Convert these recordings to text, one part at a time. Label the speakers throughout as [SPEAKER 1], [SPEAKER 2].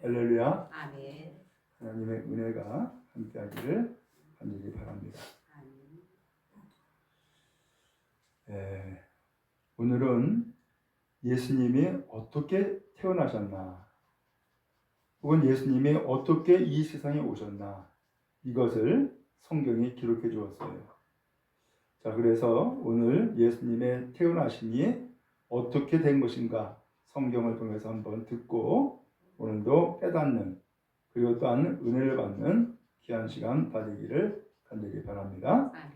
[SPEAKER 1] 할렐루야.
[SPEAKER 2] 아멘.
[SPEAKER 1] 하나님의 은혜가 함께하기를 간절히 바랍니다.
[SPEAKER 2] 아멘.
[SPEAKER 1] 오늘은 예수님이 어떻게 태어나셨나, 혹은 예수님이 어떻게 이 세상에 오셨나, 이것을 성경이 기록해 주었어요. 자, 그래서 오늘 예수님의 태어나심이 어떻게 된 것인가 성경을 통해서 한번 듣고 오늘도 깨닫는, 그리고 또한 은혜를 받는 귀한 시간 되기를 간절히 바랍니다.
[SPEAKER 2] 아멘.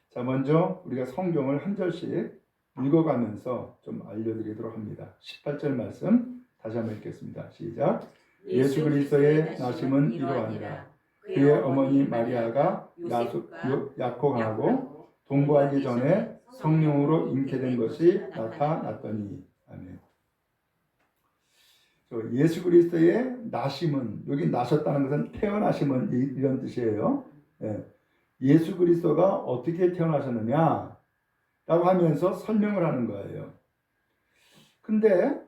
[SPEAKER 1] 자, 먼저 우리가 성경을 한 절씩 읽어가면서 좀 알려드리도록 합니다. 18절 말씀 다시 한번 읽겠습니다. 시작. 예수 그리스도의 나심은 이러하니라. 그의 어머니 마리아가 약혼하고 동거하기 전에 성령으로 잉태된 것이 나타났더니. 아멘. 예수 그리스도의 나심은, 여기 나셨다는 것은 태어나심은 이런 뜻이에요. 예수 그리스도가 어떻게 태어나셨느냐 라고 하면서 설명을 하는 거예요. 근데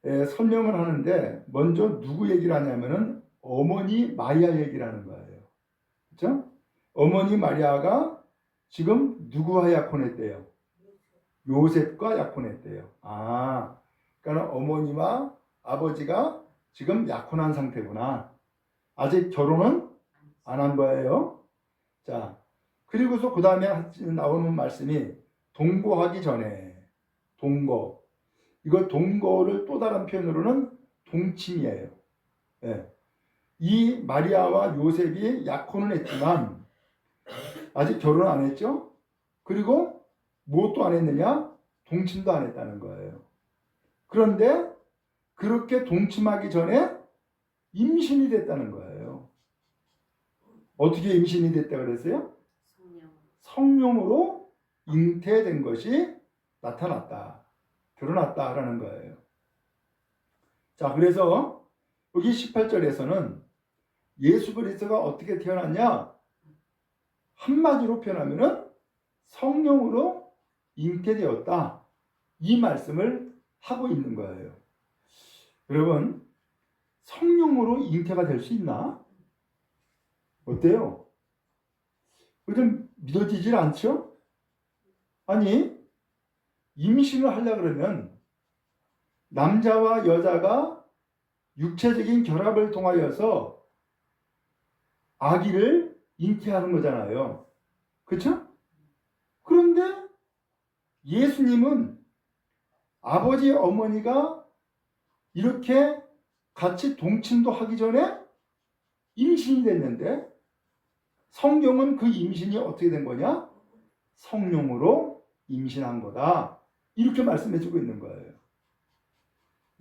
[SPEAKER 1] 설명을 하는데 먼저 누구 얘기를 하냐면은 어머니 마리아 얘기를 하는 거예요. 그렇죠? 어머니 마리아가 지금 누구와 약혼했대요? 요셉과 약혼했대요. 그러니까 어머니와 아버지가 지금 약혼한 상태구나. 아직 결혼은 안 한 거예요. 자, 그리고서 그 다음에 나오는 말씀이 동거하기 전에, 동거. 이거 동거를 또 다른 표현으로는 동침이에요. 이 마리아와 요셉이 약혼은 했지만 아직 결혼 안 했죠? 그리고 무엇도 안 했느냐? 동침도 안 했다는 거예요. 그런데 그렇게 동침하기 전에 임신이 됐다는 거예요. 어떻게 임신이 됐다 그랬어요? 성령으로 잉태된 것이 나타났다, 드러났다라는 거예요. 자, 그래서 여기 18절에서는 예수 그리스도가 어떻게 태어났냐? 한마디로 표현하면은 성령으로 잉태되었다, 이 말씀을 하고 있는 거예요. 여러분, 성령으로 잉태가 될 수 있나? 어때요? 좀 믿어지질 않죠? 아니, 임신을 하려고 그러면 남자와 여자가 육체적인 결합을 통하여서 아기를 잉태하는 거잖아요. 그렇죠? 그런데 예수님은 아버지 어머니가 이렇게 같이 동침도 하기 전에 임신이 됐는데, 성경은 그 임신이 어떻게 된 거냐? 성령으로 임신한 거다, 이렇게 말씀해 주고 있는 거예요.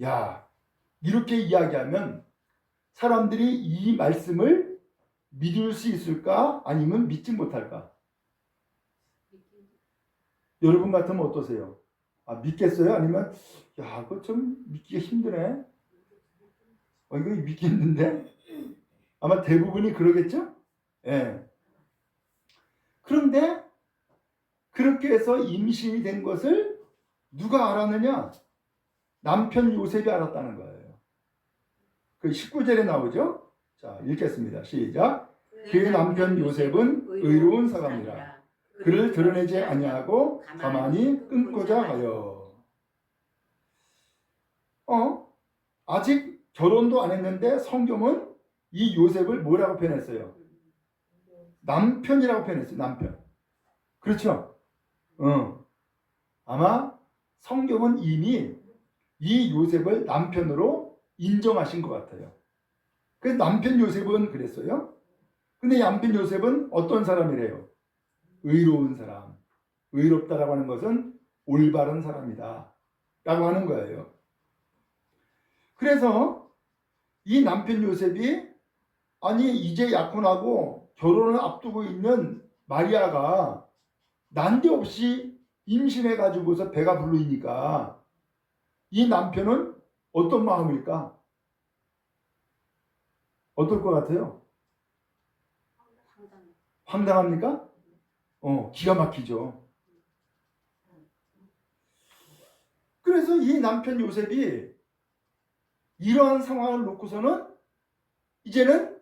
[SPEAKER 1] 야, 이렇게 이야기하면 사람들이 이 말씀을 믿을 수 있을까? 아니면 믿지 못할까? 여러분 같으면 어떠세요? 믿겠어요? 아니면 그거 좀 믿기가 힘드네. 이거 믿겠는데? 아마 대부분이 그러겠죠? 그런데 그렇게 해서 임신이 된 것을 누가 알았느냐? 남편 요셉이 알았다는 거예요. 그 19절에 나오죠? 자, 읽겠습니다. 시작. 그의 남편 요셉은 의로운 사람이라 그를 드러내지 아니하고 가만히 끊고자 하여. 아직 결혼도 안 했는데 성경은 이 요셉을 뭐라고 표현했어요? 남편이라고 표현했어요. 남편. 그렇죠? 아마 성경은 이미 이 요셉을 남편으로 인정하신 것 같아요. 그래서 남편 요셉은 그랬어요. 근데 남편 요셉은 어떤 사람이래요? 의로운 사람. 의롭다라고 하는 것은 올바른 사람이다 라고 하는 거예요. 그래서 이 남편 요셉이, 이제 약혼하고 결혼을 앞두고 있는 마리아가 난데없이 임신해가지고서 배가 불르니까 이 남편은 어떤 마음일까? 어떨 것 같아요? 황당합니까? 기가 막히죠. 그래서 이 남편 요셉이 이러한 상황을 놓고서는 이제는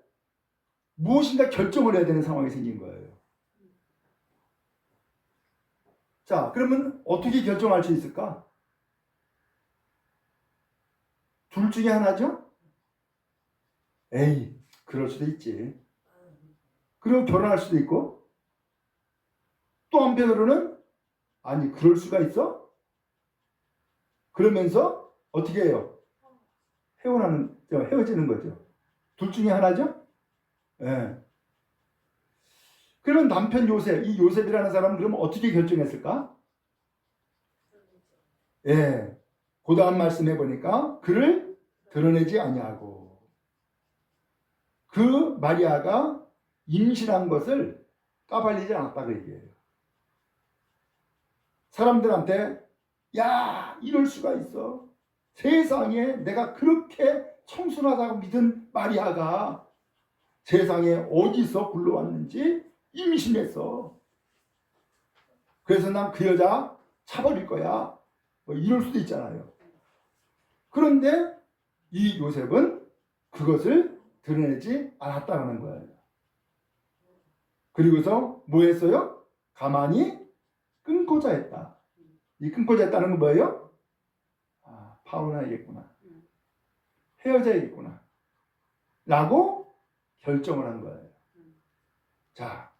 [SPEAKER 1] 무엇인가 결정을 해야 되는 상황이 생긴 거예요. 자, 그러면 어떻게 결정할 수 있을까? 둘 중에 하나죠? 에이, 그럴 수도 있지. 그리고 결혼할 수도 있고, 또 한편으로는 아니, 그럴 수가 있어? 그러면서 어떻게 해요? 헤어지는 거죠. 둘 중에 하나죠? 예. 그러면 남편 요셉, 이 요셉이라는 사람은 그러면 어떻게 결정했을까? 예. 그 다음 말씀해 보니까 그를 드러내지 아니하고 그 마리아가 임신한 것을 까발리지 않았다고 얘기해요. 사람들한테 야, 이럴 수가 있어. 세상에 내가 그렇게 청순하다고 믿은 마리아가 세상에 어디서 굴러왔는지 임신했어. 그래서 난 그 여자 차버릴 거야. 뭐 이럴 수도 있잖아요. 그런데 이 요셉은 그것을 드러내지 않았다는 거예요. 그리고서 뭐 했어요? 가만히 끊고자 했다. 이 끊고자 했다는 건 뭐예요? 아, 파혼해야겠구나. 헤어져야겠구나. 라고 결정을 한 거예요. 자,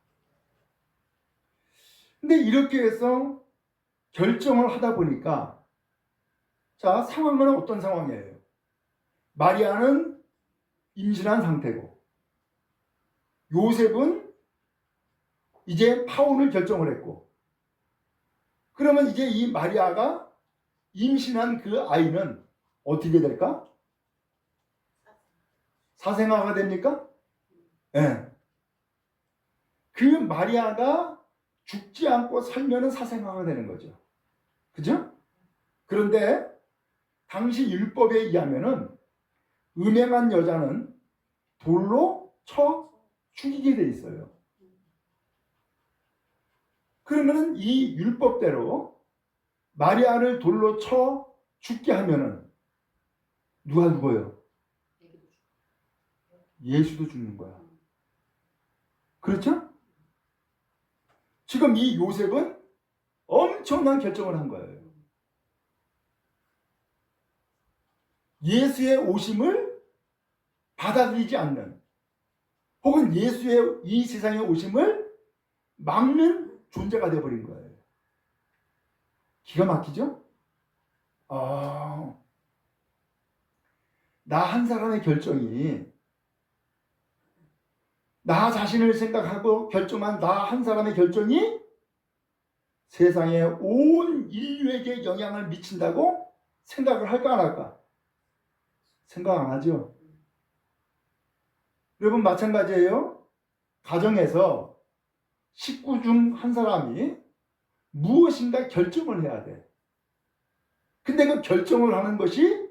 [SPEAKER 1] 근데 이렇게 해서 결정을 하다 보니까 자, 상황은 어떤 상황이에요? 마리아는 임신한 상태고 요셉은 이제 파혼을 결정을 했고 그러면 이제 이 마리아가 임신한 그 아이는 어떻게 될까? 사생아가 됩니까? 예. 네. 그 마리아가 죽지 않고 살면은 사생아가 되는 거죠. 그죠? 그런데 당시 율법에 의하면은 음행한 여자는 돌로 쳐 죽이게 돼 있어요. 그러면은 이 율법대로 마리아를 돌로 쳐 죽게 하면은 누가 죽어요? 예수도 죽는 거야. 그렇죠? 지금 이 요셉은 엄청난 결정을 한 거예요. 예수의 오심을 받아들이지 않는 혹은 예수의 이 세상에 오심을 막는 존재가 되어버린 거예요. 기가 막히죠? 나 한 사람의 결정이 나 자신을 생각하고 결정한 나 한 사람의 결정이 세상의 온 인류에게 영향을 미친다고 생각을 할까 안 할까? 생각 안 하죠. 여러분 마찬가지예요. 가정에서 식구 중 한 사람이 무엇인가 결정을 해야 돼. 근데 그 결정을 하는 것이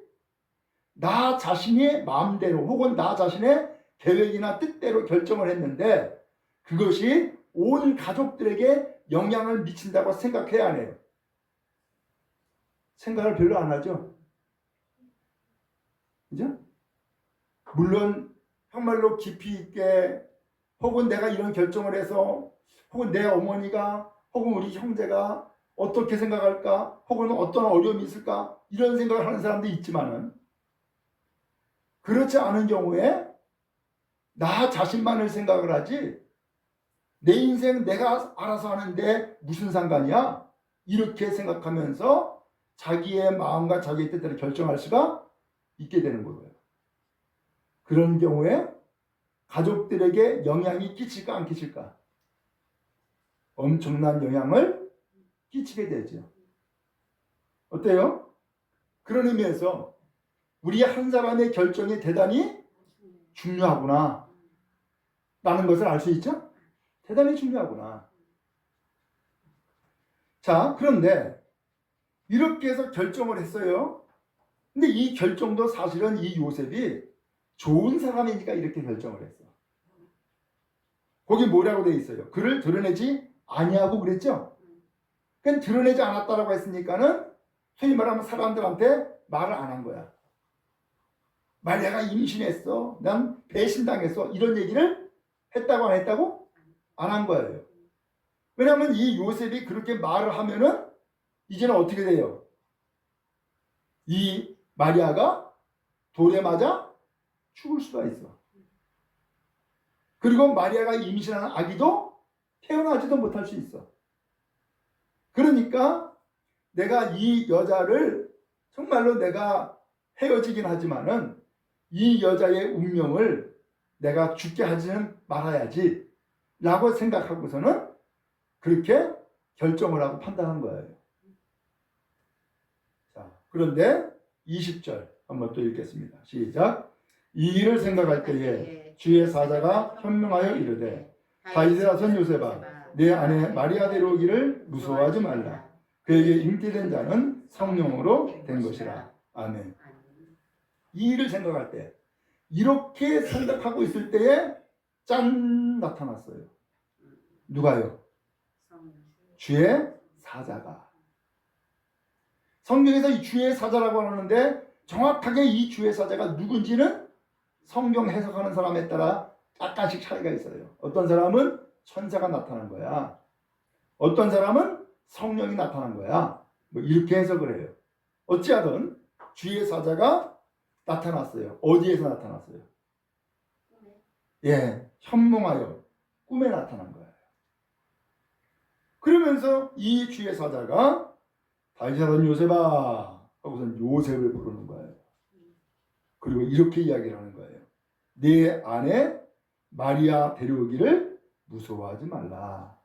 [SPEAKER 1] 나 자신의 마음대로 혹은 나 자신의 계획이나 뜻대로 결정을 했는데 그것이 온 가족들에게 영향을 미친다고 생각해야 하네요. 생각을 별로 안 하죠. 그죠? 물론 정말로 깊이 있게 혹은 내가 이런 결정을 해서 혹은 내 어머니가 혹은 우리 형제가 어떻게 생각할까 혹은 어떤 어려움이 있을까 이런 생각을 하는 사람도 있지만은 그렇지 않은 경우에 나 자신만을 생각을 하지 내 인생 내가 알아서 하는데 무슨 상관이야? 이렇게 생각하면서 자기의 마음과 자기의 뜻대로 결정할 수가 있게 되는 거예요. 그런 경우에 가족들에게 영향이 끼칠까 안 끼칠까? 엄청난 영향을 끼치게 되죠. 어때요? 그런 의미에서 우리 한 사람의 결정이 대단히 중요하구나 라는 것을 알 수 있죠? 대단히 중요하구나. 자, 그런데 이렇게 해서 결정을 했어요. 근데 이 결정도 사실은 이 요셉이 좋은 사람이니까 이렇게 결정을 했어. 거기 뭐라고 돼 있어요? 그를 드러내지 아니하고 그랬죠? 그냥 드러내지 않았다라고 했으니까는 소위 말하면 사람들한테 말을 안 한 거야. 마리아가 임신했어. 난 배신당했어. 이런 얘기를 했다고 안 했다고? 안 한 거예요. 왜냐하면 이 요셉이 그렇게 말을 하면은 이제는 어떻게 돼요? 이 마리아가 돌에 맞아 죽을 수가 있어. 그리고 마리아가 임신한 아기도 태어나지도 못할 수 있어. 그러니까 내가 이 여자를 정말로 내가 헤어지긴 하지만은 이 여자의 운명을 내가 죽게 하지는 말아야지 라고 생각하고서는 그렇게 결정을 하고 판단한 거예요. 자, 그런데 20절 한번 또 읽겠습니다. 시작. 이 일을 생각할 때에 주의 사자가 현명하여 이르되 다윗의 아선 요셉아 내 아내 마리아 데려오기를 무서워하지 말라. 그에게 잉태된 자는 성령으로 된 것이라. 아멘. 이 일을 생각할 때 이렇게 생각하고 있을 때에 짠 나타났어요. 누가요? 주의 사자가. 성경에서 이 주의 사자라고 하는데 정확하게 이 주의 사자가 누군지는 성경 해석하는 사람에 따라 약간씩 차이가 있어요. 어떤 사람은 천사가 나타난 거야. 어떤 사람은 성령이 나타난 거야. 뭐 이렇게 해석을 해요. 어찌하든 주의 사자가 나타났어요. 어디에서 나타났어요? 예, 현몽하여 꿈에 나타난 거예요. 그러면서 이 주의 사자가 다윗의 아들 요셉아 하고선 요셉을 부르는 거예요. 그리고 이렇게 이야기를 하는 거예요. 네 아내 마리아 데려오기를 무서워하지 말라.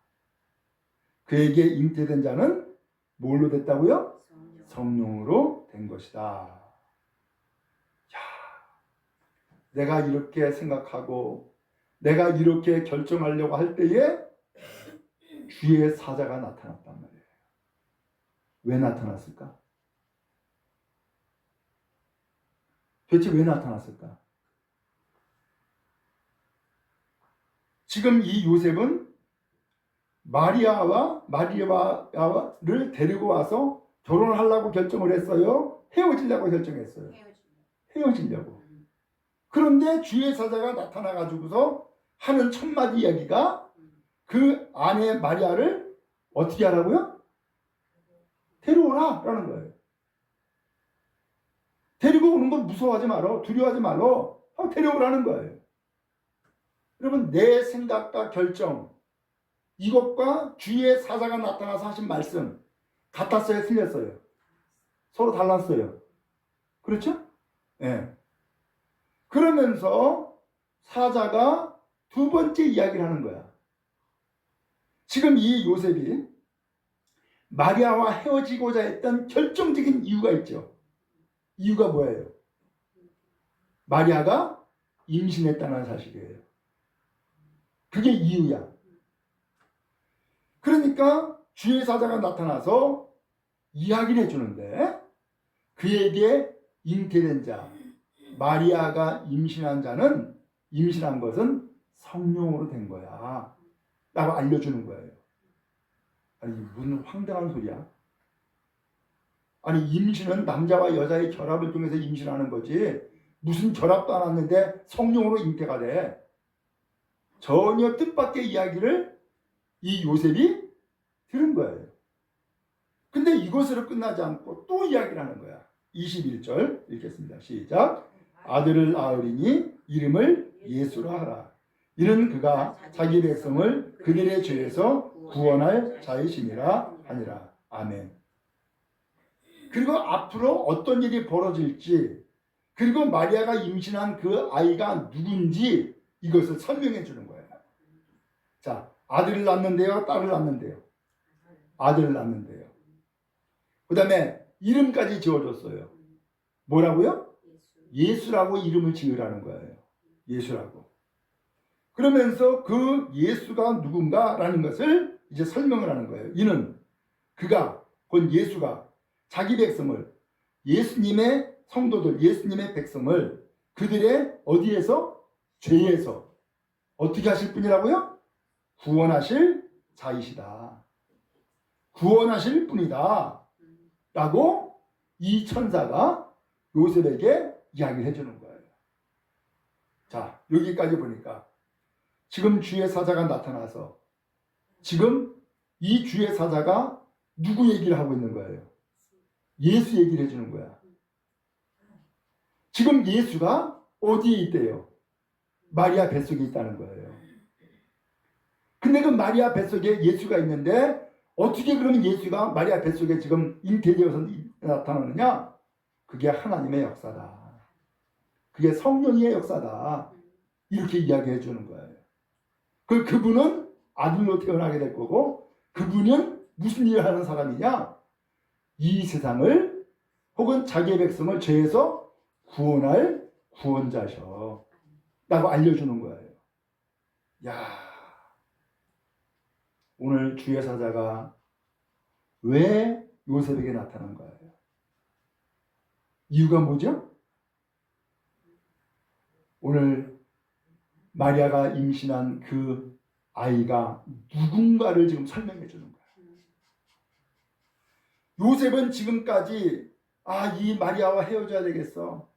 [SPEAKER 1] 그에게 잉태된 자는 뭘로 됐다고요? 성령으로 된 것이다. 야, 내가 이렇게 생각하고 내가 이렇게 결정하려고 할 때에 주의 사자가 나타났단 말이에요. 왜 나타났을까? 도대체 왜 나타났을까? 지금 이 요셉은 마리아를 데리고 와서 결혼을 하려고 결정을 했어요? 헤어지려고 결정했어요? 헤어지려고. 그런데 주의 사자가 나타나가지고서 하는 첫 마디 이야기가 그 아내 마리아를 어떻게 하라고요? 데려오라 라는 거예요. 데리고 오는 걸 무서워하지 말어. 두려워하지 말어. 데려오라는 거예요. 여러분, 내 생각과 결정, 이것과 주의 사자가 나타나서 하신 말씀 같았어요? 틀렸어요? 서로 달랐어요. 그렇죠? 네. 그러면서 사자가 두 번째 이야기를 하는 거야. 지금 이 요셉이 마리아와 헤어지고자 했던 결정적인 이유가 있죠. 이유가 뭐예요? 마리아가 임신했다는 사실이에요. 그게 이유야. 그러니까 주의 사자가 나타나서 이야기를 해주는데 그에게 잉태된 자, 마리아가 임신한 자는 임신한 것은 성령으로 된 거야 라고 알려주는 거예요. 아니 무슨 황당한 소리야. 아니 임신은 남자와 여자의 결합을 통해서 임신하는 거지 무슨 결합도 안 했는데 성령으로 잉태가 돼. 전혀 뜻밖의 이야기를 이 요셉이 들은 거예요. 근데 이것으로 끝나지 않고 또 이야기를 하는 거야. 21절 읽겠습니다. 시작. 아들을 낳으리니 이름을 예수라 하라. 이는 그가 자기 백성을 그들의 죄에서 구원할 자이심이라 하니라. 아멘. 그리고 앞으로 어떤 일이 벌어질지 그리고 마리아가 임신한 그 아이가 누군지 이것을 설명해 주는 거예요. 자, 아들을 낳는데요, 딸을 낳는데요. 아들을 낳는데요. 그 다음에 이름까지 지어줬어요. 뭐라고요? 예수라고 이름을 지으라는 거예요. 예수라고. 그러면서 그 예수가 누군가라는 것을 이제 설명을 하는 거예요. 이는 그가, 곧 예수가 자기 백성을, 예수님의 성도들, 예수님의 백성을 그들의 어디에서? 죄에서 어떻게 하실 분이라고요? 구원하실 자이시다. 구원하실 분이다. 라고 이 천사가 요셉에게 이야기를 해주는 거예요. 자, 여기까지 보니까 지금 주의 사자가 나타나서 지금 이 주의 사자가 누구 얘기를 하고 있는 거예요? 예수 얘기를 해주는 거야. 지금 예수가 어디에 있대요? 마리아 뱃속에 있다는 거예요. 근데 그 마리아 뱃속에 예수가 있는데 어떻게 그러면 예수가 마리아 뱃속에 지금 잉태되어서 나타나느냐? 그게 하나님의 역사다. 그게 성령의 역사다. 이렇게 이야기해 주는 거예요. 그분은 아들로 태어나게 될 거고 그분은 무슨 일을 하는 사람이냐? 이 세상을 혹은 자기의 백성을 죄에서 구원할 구원자셔 라고 알려주는 거예요. 야, 오늘 주의 사자가 왜 요셉에게 나타난 거예요? 이유가 뭐죠? 오늘 마리아가 임신한 그 아이가 누군가를 지금 설명해 주는 거예요. 요셉은 지금까지 이 마리아와 헤어져야 되겠어.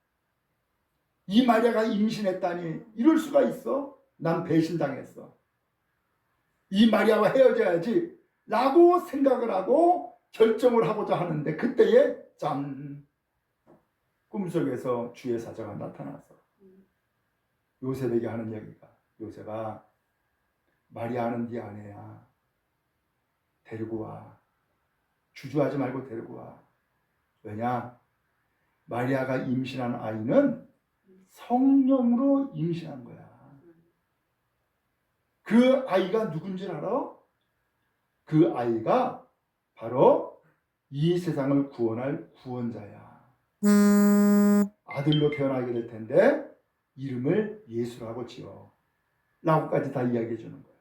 [SPEAKER 1] 이 마리아가 임신했다니 이럴 수가 있어? 난 배신당했어. 이 마리아와 헤어져야지 라고 생각을 하고 결정을 하고자 하는데 그때에 짠! 꿈속에서 주의 사자가 나타나서 요셉에게 하는 얘기가 요셉아 마리아는 네 아내야. 데리고 와. 주저하지 말고 데리고 와. 왜냐? 마리아가 임신한 아이는 성령으로 임신한 거야. 그 아이가 누군지 알아? 그 아이가 바로 이 세상을 구원할 구원자야. 아들로 태어나게 될 텐데 이름을 예수라고 지어. 라고까지 다 이야기해 주는 거야.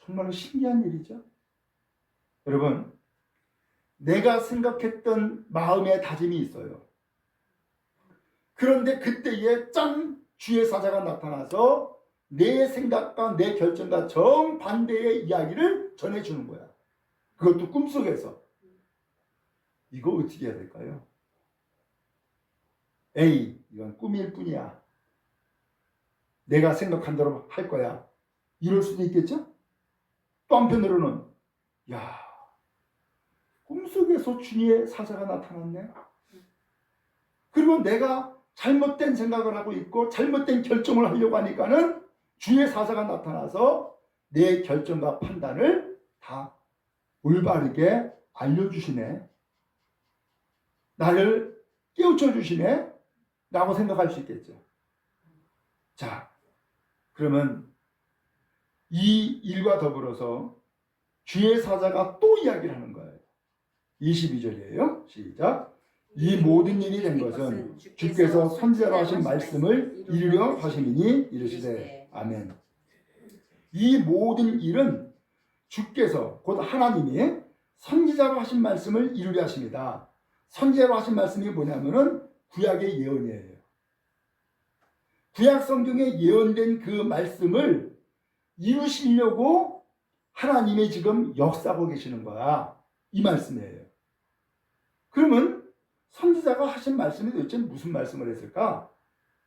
[SPEAKER 1] 정말로 신기한 일이죠. 여러분, 내가 생각했던 마음의 다짐이 있어요. 그런데 그때에 짠! 주의 사자가 나타나서 내 생각과 내 결정과 정반대의 이야기를 전해주는 거야. 그것도 꿈속에서. 이거 어떻게 해야 될까요? 에이, 이건 꿈일 뿐이야. 내가 생각한 대로 할 거야. 이럴 수도 있겠죠? 또 한편으로는 야, 꿈속에서 주의 사자가 나타났네. 그리고 내가 잘못된 생각을 하고 있고 잘못된 결정을 하려고 하니까는 주의 사자가 나타나서 내 결정과 판단을 다 올바르게 알려주시네. 나를 깨우쳐 주시네. 라고 생각할 수 있겠죠. 자, 그러면 이 일과 더불어서 주의 사자가 또 이야기를 하는 거예요. 22절이에요. 시작. 이 모든 일이 된 것은 주께서 선지자로 하신 말씀을 이루려 하심이니 이르시되 아멘. 이 모든 일은 주께서 곧 하나님이 선지자로 하신 말씀을 이루려 하십니다. 선지자로 하신 말씀이 뭐냐면은 구약의 예언이에요. 구약 성경에 예언된 그 말씀을 이루시려고 하나님이 지금 역사하고 계시는 거야. 이 말씀이에요. 그러면 선지자가 하신 말씀이 도대체 무슨 말씀을 했을까?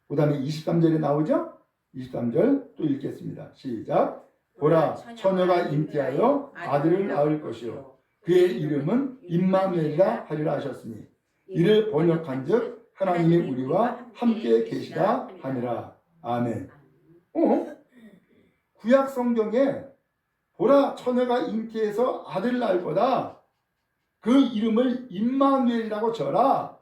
[SPEAKER 1] 그 다음에 23절에 나오죠? 23절 또 읽겠습니다. 시작. 보라, 처녀가 잉태하여 아들을 낳을 것이요 그의 이름은 임마누엘이라 하리라 하셨으니 이를 번역한즉 하나님이 우리와 함께 계시다 하니라. 아멘. 구약 성경에 보라, 처녀가 잉태해서 아들을 낳을 거다. 그 이름을 임마누엘이라고 져라.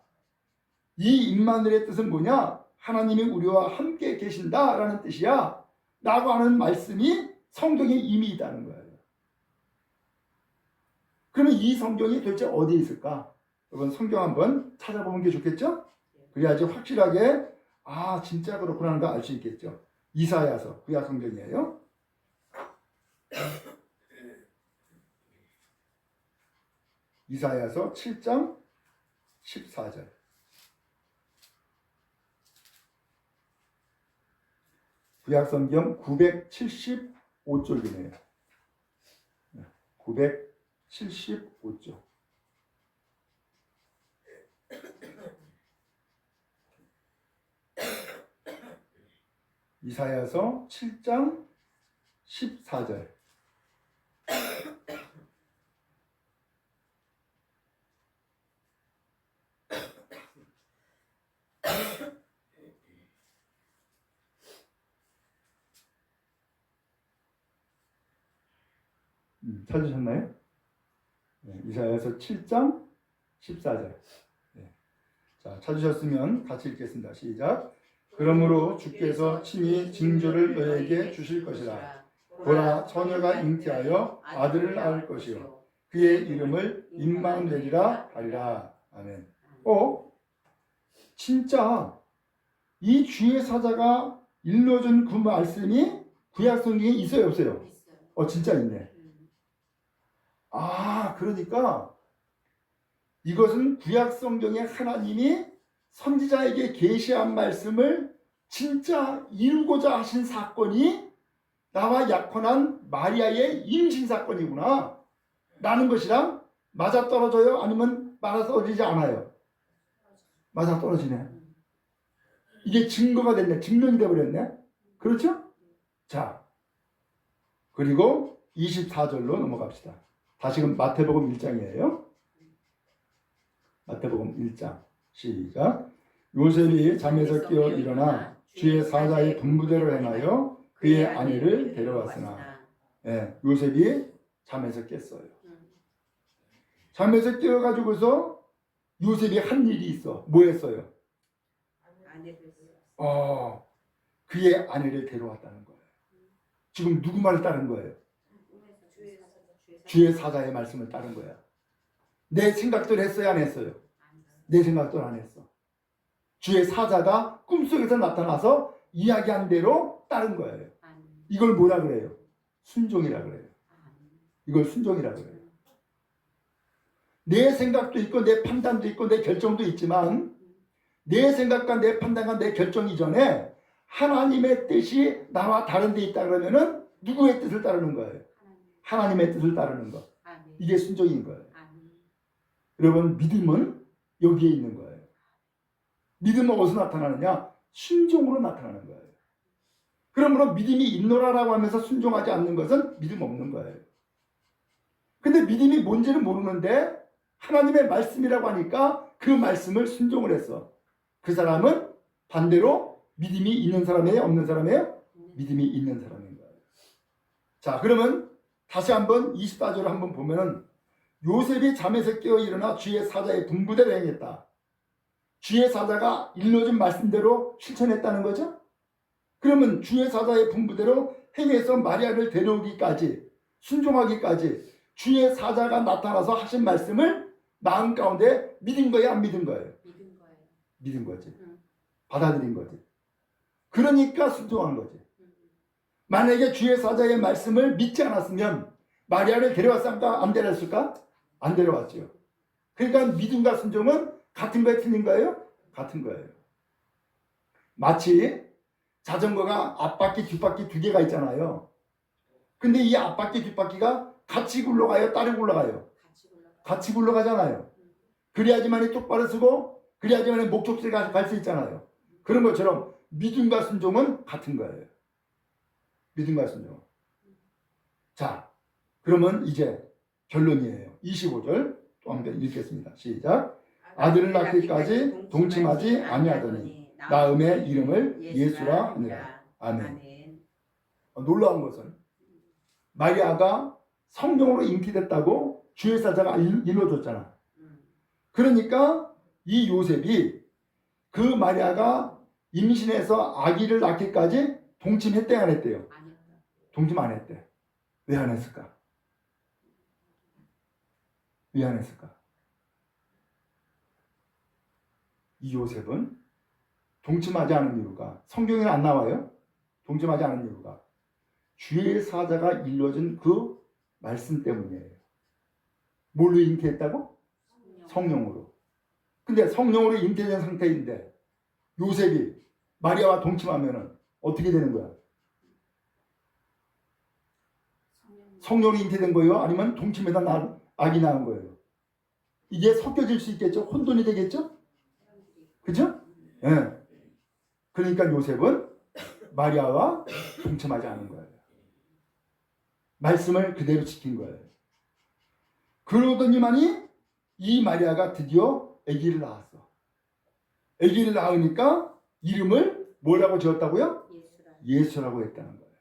[SPEAKER 1] 이 임마누엘의 뜻은 뭐냐? 하나님이 우리와 함께 계신다라는 뜻이야. 라고 하는 말씀이 성경에 이미 있다는 거예요. 그러면 이 성경이 도대체 어디에 있을까? 여러분 성경 한번 찾아보는 게 좋겠죠? 그래야지 확실하게 진짜 그렇구나 하는 거 알 수 있겠죠. 이사야서 구약 성경이에요. 이사야서 7장 14절. 구약 성경 975쪽이네요. 975쪽. 이사야서 7장 14절. 찾으셨나요? 네, 이사야서 7장 14절. 네. 자, 찾으셨으면 같이 읽겠습니다. 시작. 그러므로 주께서 친히 징조를 너에게 주실 것이라. 보라, 처녀가 잉태하여 아들을 낳을 것이요 그의 이름을 임마누엘이라 하리라. 아멘. 진짜 이 주의 사자가 일러준 그 말씀이 구약 성경에 있어요, 없어요? 진짜 있네. 그러니까 이것은 구약 성경에 하나님이 선지자에게 계시한 말씀을 진짜 이루고자 하신 사건이 나와 약혼한 마리아의 임신 사건이구나 라는 것이랑 맞아떨어져요? 아니면 맞아떨어지지 않아요? 맞아떨어지네. 이게 증거가 됐네. 증명이 되어버렸네. 그렇죠? 자, 그리고 24절로 넘어갑시다. 다시금 마태복음 1장이에요. 마태복음 1장 시작. 요셉이 잠에서 깨어 일어나 주의 사자의 분부대로 행하여 그의 아내를 데려왔으나. 요셉이 잠에서 깼어요. 잠에서 깨어가지고서 요셉이 한 일이 있어. 뭐 했어요? 그의 아내를 데려왔다는 거예요. 지금 누구 말을 따른 거예요? 주의 사자의 말씀을 따른 거야. 내 생각대로 했어요, 안 했어요? 내 생각대로 안 했어. 주의 사자가 꿈속에서 나타나서 이야기한 대로 따른 거예요. 이걸 뭐라 그래요? 순종이라 그래요. 이걸 순종이라 그래요. 내 생각도 있고 내 판단도 있고 내 결정도 있지만 내 생각과 내 판단과 내 결정 이전에 하나님의 뜻이 나와 다른 데 있다 그러면은 누구의 뜻을 따르는 거예요? 하나님의 뜻을 따르는 것. 이게 순종인 거예요. 여러분, 믿음은 여기에 있는 거예요. 믿음은 어디서 나타나느냐? 순종으로 나타나는 거예요. 그러므로 믿음이 있노라라고 하면서 순종하지 않는 것은 믿음 없는 거예요. 근데 믿음이 뭔지는 모르는데 하나님의 말씀이라고 하니까 그 말씀을 순종을 했어. 그 사람은 반대로 믿음이 있는 사람이에요? 없는 사람이에요? 믿음이 있는 사람인 거예요. 자, 그러면 다시 한번 24절을 한번 보면은 요셉이 잠에서 깨어 일어나 주의 사자의 분부대로 행했다. 주의 사자가 일러준 말씀대로 실천했다는 거죠. 그러면 주의 사자의 분부대로 행해서 마리아를 데려오기까지, 순종하기까지 주의 사자가 나타나서 하신 말씀을 마음 가운데 믿은 거예요, 안 믿은 거예요? 믿은 거지. 받아들인 거지. 그러니까 순종한 거지. 만약에 주의 사자의 말씀을 믿지 않았으면 마리아를 데려왔을까? 안 데려왔을까? 안 데려왔죠. 그러니까 믿음과 순종은 같은 거예요, 틀린 거예요? 같은 거예요. 마치 자전거가 앞바퀴, 뒷바퀴 두 개가 있잖아요. 근데 이 앞바퀴, 뒷바퀴가 같이 굴러가요, 따로 굴러가요? 같이 굴러가잖아요. 그래야지만이 똑바로 서고 그래야지만이 목적지에 갈 수 있잖아요. 그런 것처럼 믿음과 순종은 같은 거예요. 믿음과 순종. 자, 그러면 이제 결론이에요. 25절 또 한번 읽겠습니다. 시작. 아들을 낳기까지 동침하지 아니하더니 낳음의 이름을 예수라 하니라. 아멘. 놀라운 것은 마리아가 성령으로 잉태됐다고 주의 사자가 일러줬잖아. 그러니까 이 요셉이 그 마리아가 임신해서 아기를 낳기까지 동침했대, 안 했대요? 동침 안 했대. 왜 안 했을까? 왜 안 했을까? 이 요셉은 동침하지 않은 이유가, 성경에는 안 나와요. 동침하지 않은 이유가 주의 사자가 일러준 그 말씀 때문이에요. 뭘로 잉태했다고? 성령으로. 근데 성령으로 잉태된 상태인데 요셉이 마리아와 동침하면은 어떻게 되는 거야? 성령으로 잉태된 거예요? 아니면 동침에다 아기 낳은 거예요? 이게 섞여질 수 있겠죠? 혼돈이 되겠죠? 그죠? 예. 그러니까 요셉은 마리아와 동참하지 않은 거예요. 말씀을 그대로 지킨 거예요. 그러더니만이 이 마리아가 드디어 아기를 낳았어. 아기를 낳으니까 이름을 뭐라고 지었다고요? 예수라고 했다는 거예요.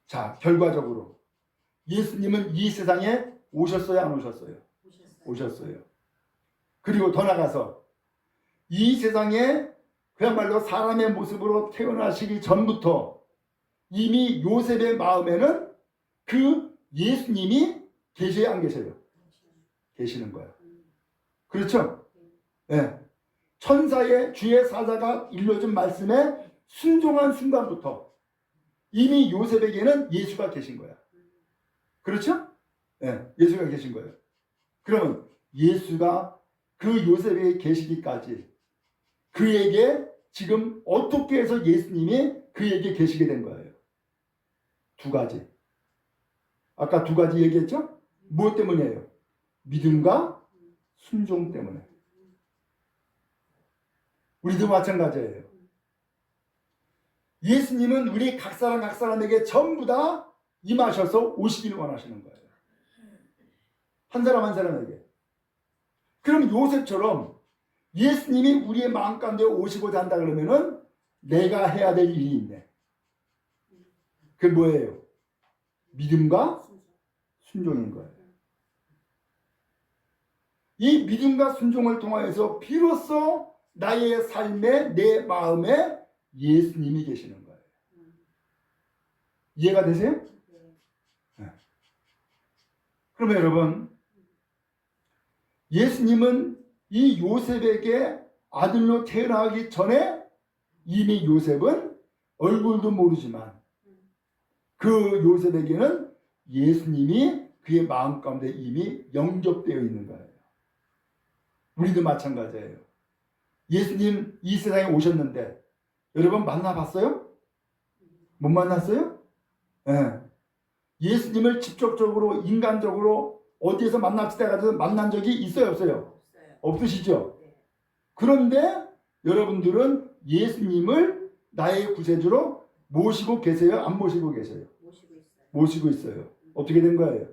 [SPEAKER 1] 자, 결과적으로 예수님은 이 세상에 오셨어요, 안 오셨어요? 오셨어요. 그리고 더 나가서 이 세상에 그야말로 사람의 모습으로 태어나시기 전부터 이미 요셉의 마음에는 그 예수님이 계셔야 안 계셔요? 계시는 거예요. 그렇죠? 네. 천사의 주의 사자가 일러준 말씀에 순종한 순간부터 이미 요셉에게는 예수가 계신 거야. 그렇죠? 네, 예수가 계신 거예요. 그러면 예수가 그 요셉에게 계시기까지 그에게 지금 어떻게 해서 예수님이 그에게 계시게 된 거예요? 두 가지. 아까 두 가지 얘기했죠? 무엇 때문이에요? 믿음과 순종 때문에. 우리도 마찬가지예요. 예수님은 우리 각 사람에게 전부 다 임하셔서 오시기를 원하시는 거예요. 한 사람 한 사람에게. 그럼 요셉처럼 예수님이 우리의 마음 가운데 오시고자 한다 그러면은 내가 해야 될 일이 있네. 그게 뭐예요? 믿음과 순종인 거예요. 이 믿음과 순종을 통하여서 비로소 나의 삶에 내 마음에 예수님이 계시는 거예요. 이해가 되세요? 네. 그러면 여러분, 예수님은 이 요셉에게 아들로 태어나기 전에 이미 요셉은 얼굴도 모르지만 그 요셉에게는 예수님이 그의 마음 가운데 이미 영접되어 있는 거예요. 우리도 마찬가지예요. 예수님 이 세상에 오셨는데 여러분 만나봤어요? 못 만났어요? 네. 예수님을 직접적으로 인간적으로 어디에서 만납시다 가서 만난 적이 있어요, 없어요? 없으시죠? 그런데 여러분들은 예수님을 나의 구세주로 모시고 계세요? 안 모시고 계세요? 모시고 있어요. 어떻게 된 거예요?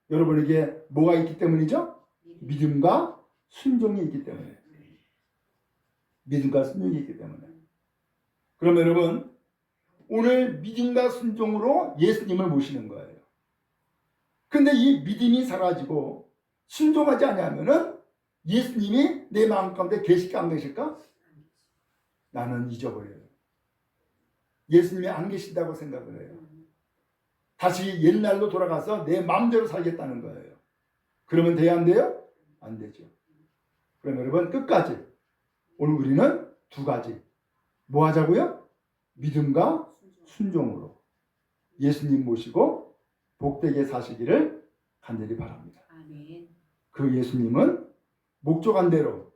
[SPEAKER 1] 여러분에게 뭐가 있기 때문이죠? 믿음과 순종이 있기 때문에. 믿음과 순종이 있기 때문에. 그럼 여러분, 오늘 믿음과 순종으로 예수님을 모시는 거예요. 근데 이 믿음이 사라지고 순종하지 않으면은 예수님이 내 마음 가운데 계실까 안 계실까? 나는 잊어버려요. 예수님이 안 계신다고 생각을 해요. 다시 옛날로 돌아가서 내 마음대로 살겠다는 거예요. 그러면 돼야 안 돼요? 안 되죠. 그럼 여러분 끝까지 오늘 우리는 두 가지 뭐 하자고요? 믿음과 순종으로 예수님 모시고 복되게 사시기를 간절히 바랍니다.
[SPEAKER 3] 아멘.
[SPEAKER 1] 그 예수님은 목적한 대로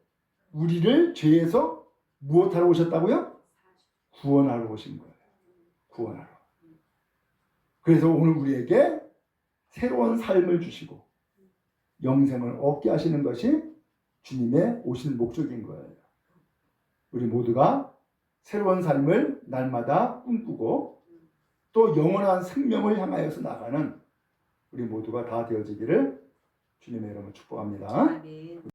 [SPEAKER 1] 우리를 죄에서 무엇하러 오셨다고요? 구원하러 오신 거예요. 구원하러. 그래서 오늘 우리에게 새로운 삶을 주시고 영생을 얻게 하시는 것이 주님의 오신 목적인 거예요. 우리 모두가 새로운 삶을 날마다 꿈꾸고 또 영원한 생명을 향하여서 나가는 우리 모두가 다 되어지기를 주님의 이름으로 축복합니다.
[SPEAKER 3] 아멘.